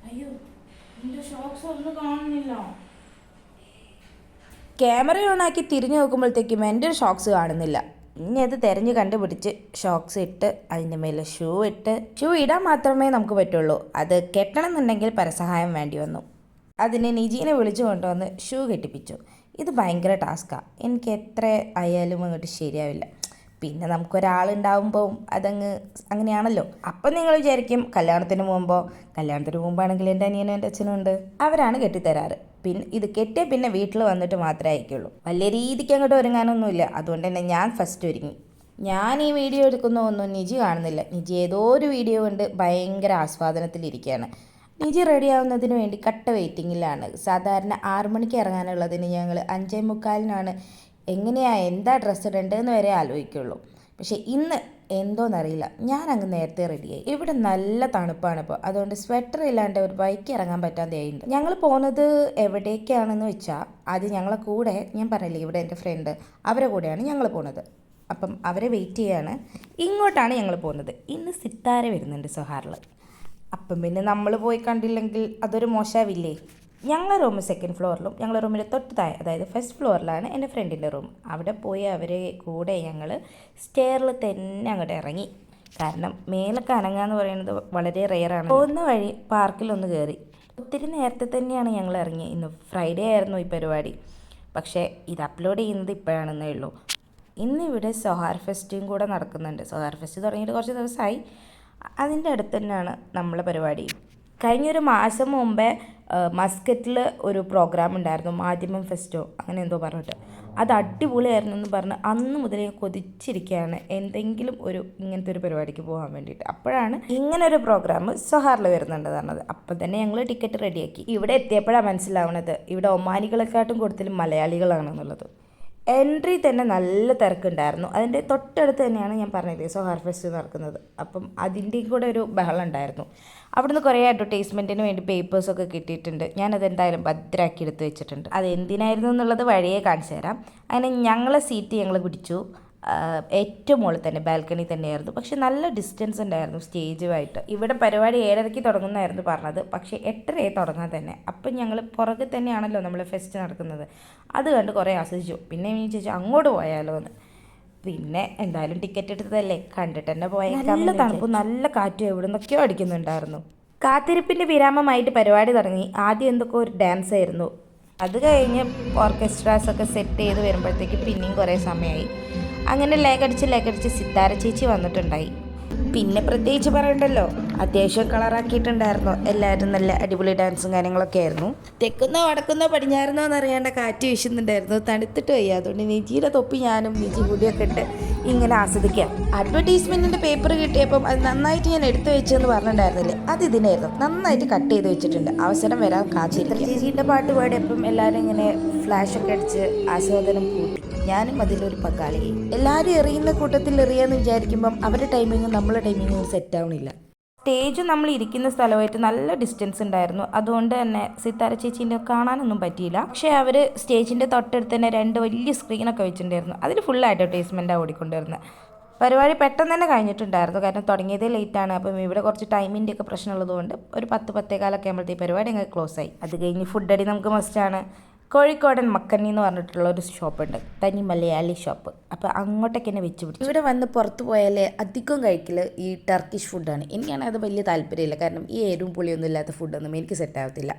അയ്യോ, എന്റെ ഷോക്സ് ഒന്നും കാണുന്നില്ല. ക്യാമറ ഓണാക്കി തിരിഞ്ഞു നോക്കുമ്പോഴത്തേക്കും എൻ്റെ ഷോക്സ് കാണുന്നില്ല. ഇനി അത് തിരഞ്ഞ് കണ്ടുപിടിച്ച് ഷോക്സ് ഇട്ട് അതിൻ്റെ മേലെ ഷൂ ഇടാൻ മാത്രമേ നമുക്ക് പറ്റുള്ളൂ. അത് കെട്ടണം എന്നുണ്ടെങ്കിൽ പരസഹായം വേണ്ടി വന്നു. അതിന് നിജീനെ വിളിച്ചു കൊണ്ടുവന്ന് ഷൂ കെട്ടിപ്പിച്ചു. ഇത് ഭയങ്കര ടാസ്ക്കാണ്. എനിക്ക് എത്ര ആയാലും അങ്ങോട്ട് ശരിയാവില്ല. പിന്നെ നമുക്കൊരാളുണ്ടാവുമ്പോൾ അതങ്ങ് അങ്ങനെയാണല്ലോ. അപ്പം നിങ്ങൾ വിചാരിക്കും കല്യാണത്തിന് മുമ്പാണെങ്കിൽ എൻ്റെ അനിയനും എൻ്റെ അച്ഛനും ഉണ്ട്, അവരാണ് കെട്ടിത്തരാറ്. പിന്നെ ഇത് കെട്ടിയ പിന്നെ വീട്ടിൽ വന്നിട്ട് മാത്രമേ അയക്കുള്ളൂ. വലിയ രീതിക്ക് അങ്ങോട്ട് ഒരുങ്ങാനൊന്നുമില്ല. അതുകൊണ്ട് തന്നെ ഞാൻ ഫസ്റ്റ് ഒരുങ്ങി. ഞാൻ ഈ വീഡിയോ എടുക്കുന്നതൊന്നും നിജി കാണുന്നില്ല. നിജി ഏതോ ഒരു വീഡിയോ കൊണ്ട് ഭയങ്കര ആസ്വാദനത്തിലിരിക്കുകയാണ്. നിജി റെഡിയാവുന്നതിന് വേണ്ടി കട്ട വെയിറ്റിങ്ങിലാണ്. സാധാരണ 6 മണിക്ക് ഇറങ്ങാനുള്ളതിന് ഞങ്ങൾ 5:45 എന്താ ഡ്രസ്സ് ഇടേണ്ടതെന്ന് വരെ ആലോചിക്കുള്ളൂ. പക്ഷേ ഇന്ന് എന്തോന്നറിയില്ല, ഞാൻ അങ്ങ് നേരത്തെ റെഡിയായി. ഇവിടെ നല്ല തണുപ്പാണ് ഇപ്പോൾ, അതുകൊണ്ട് സ്വെറ്റർ ഇല്ലാണ്ട് ഒരു ബൈക്ക് ഇറങ്ങാൻ പറ്റാതെയായിട്ടുണ്ട്. ഞങ്ങൾ പോകുന്നത് എവിടേക്കാണെന്ന് വെച്ചാൽ അത് ഞങ്ങളെ കൂടെ, ഞാൻ പറഞ്ഞില്ലേ ഇവിടെ എൻ്റെ ഫ്രണ്ട്, അവരെ കൂടെയാണ് ഞങ്ങൾ പോകുന്നത്. അപ്പം അവരെ വെയിറ്റ് ചെയ്യാണ്. ഇങ്ങോട്ടാണ് ഞങ്ങൾ പോകുന്നത്. ഇന്ന് സിത്താര വരുന്നുണ്ട് സൊഹാറിൽ. അപ്പം പിന്നെ നമ്മൾ പോയി കണ്ടില്ലെങ്കിൽ അതൊരു മോശമാവില്ലേ. ഞങ്ങളുടെ റൂം 2nd ഫ്ലോറിലും ഞങ്ങളുടെ റൂമിൽ തൊട്ട് താഴെ, അതായത് ഫസ്റ്റ് ഫ്ലോറിലാണ് എൻ്റെ ഫ്രണ്ടിൻ്റെ റൂം. അവിടെ പോയി അവരെ കൂടെ ഞങ്ങൾ സ്റ്റെയറിൽ തന്നെ അങ്ങോട്ട് ഇറങ്ങി. കാരണം മേലൊക്കെ അനങ്ങാന്ന് പറയുന്നത് വളരെ റെയറാണ്. പോകുന്ന വഴി പാർക്കിലൊന്ന് കയറി. ഒത്തിരി നേരത്തെ തന്നെയാണ് ഞങ്ങൾ ഇറങ്ങി. ഇന്ന് ഫ്രൈഡേ ആയിരുന്നു ഈ പരിപാടി. പക്ഷേ ഇത് അപ്ലോഡ് ചെയ്യുന്നത് ഇപ്പോഴാണെന്നേ ഉള്ളൂ. ഇന്നിവിടെ സൊഹാർ ഫെസ്റ്റും കൂടെ നടക്കുന്നുണ്ട്. സൊഹാർ ഫെസ്റ്റ് തുടങ്ങിയിട്ട് കുറച്ച് ദിവസമായി. അതിൻ്റെ അടുത്ത് തന്നെയാണ് നമ്മളെ പരിപാടി. കഴിഞ്ഞൊരു മാസം മുമ്പേ മസ്കറ്റിൽ ഒരു പ്രോഗ്രാം ഉണ്ടായിരുന്നു, മാധ്യമം ഫെസ്റ്റോ അങ്ങനെ എന്തോ പറഞ്ഞിട്ട്. അത് അടിപൊളിയായിരുന്നു എന്ന് പറഞ്ഞ് അന്ന് മുതലേ കൊതിച്ചിരിക്കുകയാണ് എന്തെങ്കിലും ഇങ്ങനത്തെ ഒരു പരിപാടിക്ക് പോകാൻ വേണ്ടിയിട്ട്. അപ്പോഴാണ് ഇങ്ങനൊരു പ്രോഗ്രാം സൊഹാറിൽ വരുന്നുണ്ട് പറഞ്ഞത്. അപ്പം തന്നെ ഞങ്ങൾ ടിക്കറ്റ് റെഡിയാക്കി. ഇവിടെ എത്തിയപ്പോഴാണ് മനസ്സിലാവുന്നത് ഇവിടെ ഒമാനികളെക്കാട്ടും കൂടുതലും മലയാളികളാണെന്നുള്ളത്. എൻട്രി തന്നെ നല്ല തിരക്കുണ്ടായിരുന്നു. അതിൻ്റെ തൊട്ടടുത്ത് തന്നെയാണ് ഞാൻ പറഞ്ഞില്ലേ സൊഹാർ ഫെസ്റ്റ് നടക്കുന്നത്. അപ്പം അതിൻ്റെയും കൂടെ ഒരു ബഹളം ഉണ്ടായിരുന്നു. അവിടുന്ന് കുറേ അഡ്വർടൈസ്മെൻറ്റിന് വേണ്ടി പേപ്പേഴ്സൊക്കെ കിട്ടിയിട്ടുണ്ട്. ഞാനതെന്തായാലും ഭദ്രമാക്കി എടുത്ത് വെച്ചിട്ടുണ്ട്. അത് എന്തിനായിരുന്നു എന്നുള്ളത് വഴിയേ കാണിച്ചു തരാം. അങ്ങനെ ഞങ്ങളെ സീറ്റ് ഞങ്ങൾ പിടിച്ചു. ഏറ്റവും മുകളിൽ തന്നെ ബാൽക്കണി തന്നെയായിരുന്നു. പക്ഷെ നല്ല ഡിസ്റ്റൻസ് ഉണ്ടായിരുന്നു സ്റ്റേജുമായിട്ട്. ഇവിടെ പരിപാടി 7:30 തുടങ്ങുന്നതായിരുന്നു പറഞ്ഞത്, പക്ഷേ 8:30 തുടങ്ങാൻ തന്നെ. അപ്പം ഞങ്ങൾ പുറകെ തന്നെയാണല്ലോ നമ്മൾ ഫെസ്റ്റ് നടക്കുന്നത്. അത് കണ്ട് കുറേ ആസ്വദിച്ചു. പിന്നെ ഞാൻ ചോദിച്ചു അങ്ങോട്ട് പോയാലോ എന്ന്. പിന്നെ എന്തായാലും ടിക്കറ്റ് എടുത്തതല്ലേ, കണ്ടിട്ട് തന്നെ പോയാൽ. നല്ല തണുപ്പും നല്ല കാറ്റും എവിടെ നിന്നൊക്കെയോ അടിക്കുന്നുണ്ടായിരുന്നു. കാത്തിരിപ്പിൻ്റെ വിരാമമായിട്ട് പരിപാടി തുടങ്ങി. ആദ്യം എന്തൊക്കെ ഒരു ഡാൻസ് ആയിരുന്നു. അത് കഴിഞ്ഞ് ഓർക്കസ്ട്രാസൊക്കെ സെറ്റ് ചെയ്ത് വരുമ്പോഴത്തേക്ക് പിന്നെയും കുറേ സമയമായി. അങ്ങനെ ലേക്കടിച്ച് സിത്താര ചേച്ചി വന്നിട്ടുണ്ടായി. പിന്നെ പ്രത്യേകിച്ച് പറയണ്ടല്ലോ, അത്യാവശ്യം കളറാക്കിയിട്ടുണ്ടായിരുന്നു. എല്ലാവരും നല്ല അടിപൊളി ഡാൻസും കാര്യങ്ങളൊക്കെ ആയിരുന്നു. തെക്കുന്നോ വടക്കുന്നോ പടിഞ്ഞാറുന്നോ എന്നറിയാണ്ട് കാറ്റ് വീശുന്നുണ്ടായിരുന്നു. തണുത്തിട്ട് വയ്യ. അതുകൊണ്ട് നിജിയുടെ തൊപ്പി ഞാനും നിജി കൂടിയൊക്കെ ഇട്ട് ഇങ്ങനെ ആസ്വദിക്കാം. അഡ്വർടൈസ്മെൻറ്റിൻ്റെ പേപ്പർ കിട്ടിയപ്പം അത് നന്നായിട്ട് ഞാൻ എടുത്തു വെച്ചെന്ന് പറഞ്ഞിട്ടുണ്ടായിരുന്നില്ലേ, അത് ഇതിനായിരുന്നു. നന്നായിട്ട് കട്ട് ചെയ്ത് വെച്ചിട്ടുണ്ട്. അവസരം വരാൻ കാത്തിരിക്കും. ചേച്ചീൻ്റെ പാട്ട് പാടിയപ്പം എല്ലാവരും ഇങ്ങനെ ഫ്ലാഷൊക്കെ അടിച്ച് ആസ്വാദനം കൂട്ടി. ഞാനും അതിലൊരു പങ്കാളിയായി. എല്ലാവരും എറിയുന്ന കൂട്ടത്തിൽ എറിയാന്ന് വിചാരിക്കുമ്പം അവരുടെ ടൈമിങ്ങും നമ്മളെ ടൈമിങ്ങും സെറ്റ് ആവണില്ല. സ്റ്റേജ് നമ്മൾ ഇരിക്കുന്ന സ്ഥലമായിട്ട് നല്ല ഡിസ്റ്റൻസ് ഉണ്ടായിരുന്നു. അതുകൊണ്ട് തന്നെ സിത്താര ചേച്ചീൻ്റെ കാണാനൊന്നും പറ്റിയില്ല. പക്ഷേ അവർ സ്റ്റേജിൻ്റെ തൊട്ടടുത്ത് തന്നെ 2 വലിയ സ്ക്രീനൊക്കെ വെച്ചിട്ടുണ്ടായിരുന്നു. അതിൽ ഫുൾ അഡ്വർടൈസ്മെൻറ്റാണ് ഓടിക്കൊണ്ടിരുന്നത്. പരിപാടി പെട്ടെന്ന് തന്നെ കഴിഞ്ഞിട്ടുണ്ടായിരുന്നു. കാരണം തുടങ്ങിയതേ ലേറ്റാണ്. അപ്പം ഇവിടെ കുറച്ച് ടൈമിൻ്റെ ഒക്കെ പ്രശ്നമുള്ളതുകൊണ്ട് ഒരു 10-10:15 ആകുമ്പോഴത്തേക്ക് പരിപാടി അങ്ങ് ക്ലോസ് ആയി. അത് കഴിഞ്ഞ് ഫുഡടി നമുക്ക് മസ്റ്റാണ്. കോഴിക്കോടൻ മക്കന്നി എന്ന് പറഞ്ഞിട്ടുള്ള ഒരു ഷോപ്പുണ്ട്, തനി മലയാളി ഷോപ്പ്. അപ്പോൾ അങ്ങോട്ടേക്ക് എന്നെ വെച്ച് പിടിച്ചു. ഇവിടെ വന്ന് പുറത്ത് പോയാൽ അധികം കഴിക്കൽ ഈ ടർക്കിഷ് ഫുഡാണ്. എനിക്കാണെങ്കിൽ അത് വലിയ താല്പര്യമില്ല. കാരണം ഈ എരിവും പുളിയൊന്നും ഇല്ലാത്ത ഫുഡൊന്നും എനിക്ക് സെറ്റ് ആവത്തില്ല.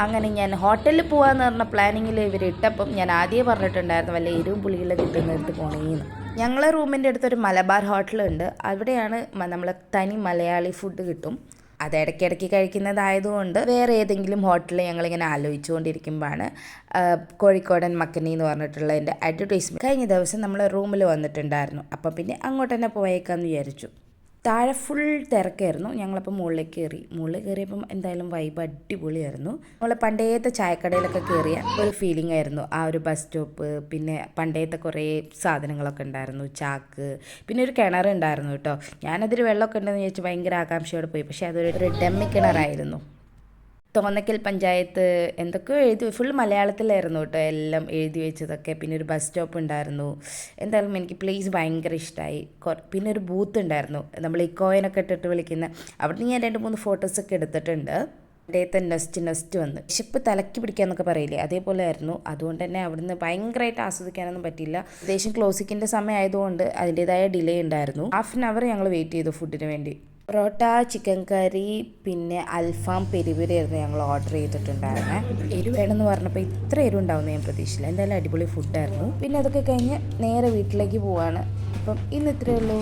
അങ്ങനെ ഞാൻ ഹോട്ടലിൽ പോകാമെന്ന് പറഞ്ഞ പ്ലാനിങ്ങിൽ ഇവർ ഇട്ടപ്പം ഞാൻ ആദ്യമേ പറഞ്ഞിട്ടുണ്ടായിരുന്നു വല്ല എരിവും പുളിയുള്ള കിട്ടുന്നിടത്ത് പോകണമെന്ന്. ഞങ്ങളെ റൂമിൻ്റെ അടുത്തൊരു മലബാർ ഹോട്ടലുണ്ട്. അവിടെയാണ് നമ്മളെ തനി മലയാളി ഫുഡ് കിട്ടും. അത് ഇടയ്ക്കിടയ്ക്ക് കഴിക്കുന്നതായതുകൊണ്ട് വേറെ ഏതെങ്കിലും ഹോട്ടലിൽ ഞങ്ങളിങ്ങനെ ആലോചിച്ചുകൊണ്ടിരിക്കുമ്പോഴാണ് കോഴിക്കോടൻ മക്കനി എന്ന് പറഞ്ഞിട്ടുള്ള എൻ്റെ അഡ്വർടൈസ്മെൻറ്റ് കഴിഞ്ഞ ദിവസം നമ്മളെ റൂമിൽ വന്നിട്ടുണ്ടായിരുന്നു. അപ്പം പിന്നെ അങ്ങോട്ട് തന്നെ പോയേക്കാമെന്ന് വിചാരിച്ചു. താഴെ ഫുൾ തിരക്കായിരുന്നു. ഞങ്ങളപ്പോൾ മുകളിൽ കയറിയപ്പം എന്തായാലും വൈബ് അടിപൊളിയായിരുന്നു. നമ്മൾ പണ്ടേത്തെ ചായക്കടയിലൊക്കെ കയറിയ ഒരു ഫീലിംഗ് ആയിരുന്നു. ആ ഒരു ബസ് സ്റ്റോപ്പ്, പിന്നെ പണ്ടേത്തെ കുറേ സാധനങ്ങളൊക്കെ ഉണ്ടായിരുന്നു, ചാക്ക്, പിന്നെ ഒരു കിണറുണ്ടായിരുന്നു കേട്ടോ. ഞാനതിൽ വെള്ളമൊക്കെ ഉണ്ടെന്ന് ചോദിച്ചാൽ ഭയങ്കര ആകാംക്ഷയോടെ പോയി. പക്ഷേ അതൊരു ഡമ്മി കിണറായിരുന്നു. തോന്നക്കൽ പഞ്ചായത്ത് എന്തൊക്കെയോ എഴുതി, ഫുൾ മലയാളത്തിലായിരുന്നു കേട്ടോ എല്ലാം എഴുതി വെച്ചതൊക്കെ. പിന്നെ ഒരു ബസ് സ്റ്റോപ്പ് ഉണ്ടായിരുന്നു. എന്തായാലും എനിക്ക് പ്ലേസ് ഭയങ്കര ഇഷ്ടമായി. പിന്നെ ഒരു ബൂത്ത് ഉണ്ടായിരുന്നു, നമ്മൾ ഈ കോയിനൊക്കെ ഇട്ടിട്ട് വിളിക്കുന്ന. അവിടുന്ന് ഞാൻ 2-3 ഫോട്ടോസൊക്കെ എടുത്തിട്ടുണ്ട്. ഡേത്തെ നെസ്റ്റ് വന്ന് വിശപ്പ് തലക്കി പിടിക്കാന്നൊക്കെ പറയില്ലേ, അതേപോലെ ആയിരുന്നു. അതുകൊണ്ട് തന്നെ അവിടുന്ന് ഭയങ്കരമായിട്ട് ആസ്വദിക്കാനൊന്നും പറ്റില്ല. ഏകദേശം ക്ലോസിങ്ങിൻ്റെ സമയം ആയതുകൊണ്ട് അതിൻ്റെതായ ഡിലേ ഉണ്ടായിരുന്നു. ഹാഫ് ആൻ അവർ ഞങ്ങൾ വെയിറ്റ് ചെയ്തു ഫുഡിന് വേണ്ടി. പൊറോട്ട, ചിക്കൻ കറി, പിന്നെ അൽഫാം, പെരിപെരി ആയിരുന്നു ഞങ്ങൾ ഓർഡർ ചെയ്തിട്ടുണ്ടായിരുന്നത്. എരിവ് വേണമെന്ന് പറഞ്ഞപ്പോൾ ഇത്ര എരിവ് ഉണ്ടാവുമെന്ന് ഞാൻ പ്രതീക്ഷിച്ചില്ല. എന്തായാലും അടിപൊളി ഫുഡായിരുന്നു. പിന്നെ അതൊക്കെ കഴിഞ്ഞ് നേരെ വീട്ടിലേക്ക് പോവാണ്. അപ്പം ഇന്ന് ഇത്രയേ ഉള്ളൂ.